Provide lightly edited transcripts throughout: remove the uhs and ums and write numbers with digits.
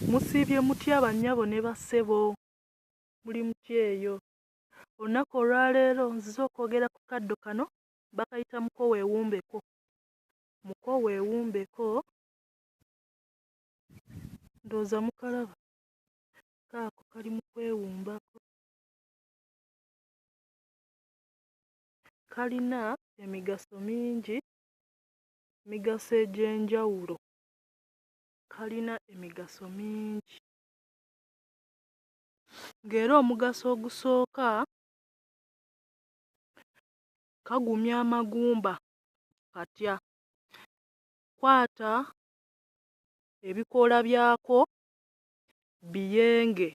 Musiibye mutya bannyabo ne bassebo? Muli mutya eyo? Olunaku olwaleero nzize okwogera ku kaddo kano bakayita muko wewumbeeko. Muko wewumbeeko ndowooza mukalaba. Kaako kali mu kwewumbako. Kalina emigaso mingi, emigaso egy'enjawulo. Kalina emigaso mingi. Ng'era omugaso ogusooka kagumya amagumba katya. Kwata ebikoola byako biyenge.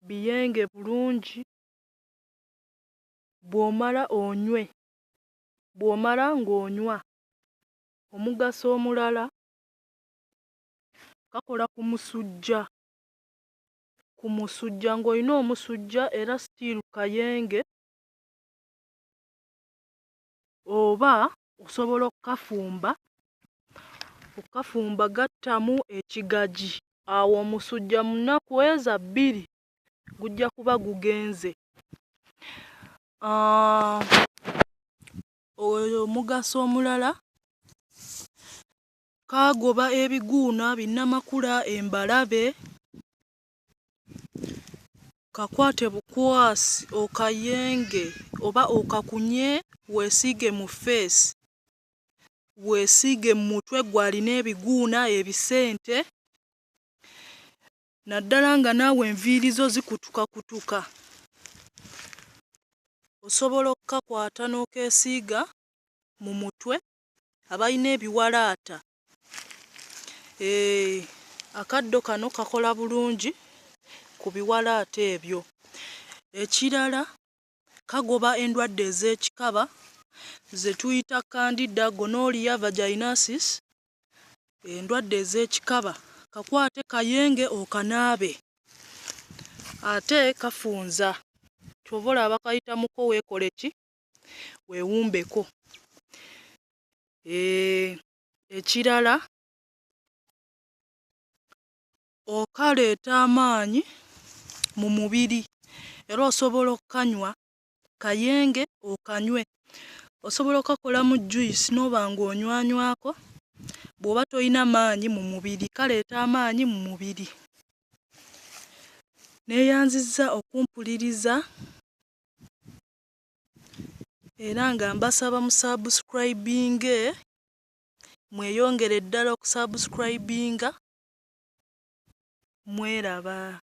Biyenge bulungi bw'omala onywe. Bw'omala ng'onywa. Omugaso omulala kakola ku musujja. Ku musujja ng'olina omusujja era still kayenge oba osobola okukafumba. Okukafumba gattamu ekigagi. Awo omusujja mu nnaku ezo 2 gujja kuba gugenze. Omugaso omulala kagoba ebiguuna binnamakula, embalabe. Kakwate bukwasi okayenge oba okakunye weesiige mu face. Weesiige mu mutwe gw'alina ebiguuna, ebisente. Naddala nga naawe enviiri zo zikutukakutuka. Osobola okkakwata n'okeesiiga mu mutwe abalina ebiwalaata. Akaddo kano kakola bulungi ku biwalaata ebyo. Ekirala kagoba endwadde ez'ekikaba ze tuyita candida, gonorrhea, vaginosis. Endwadde ez'ekikaba kakwate kayenge okanaabe. Ate kafunza. Kyova olaba bakayita muko weekole ki? Weewumbeko. Ekirala okaleeta amaanyi mu mubiri era osobola okukanywa kayenge okanywe. Osobola okakolamu juice n'oba ng'onywanywako bw'oba toyina maanyi mu mubiri. Kaleeta amaanyi mu mubiri. Neeyanzizza okumpuliriza era nga mbasaba musubscribinge. Mweyongere ddala okusubscribinga. Mweraba.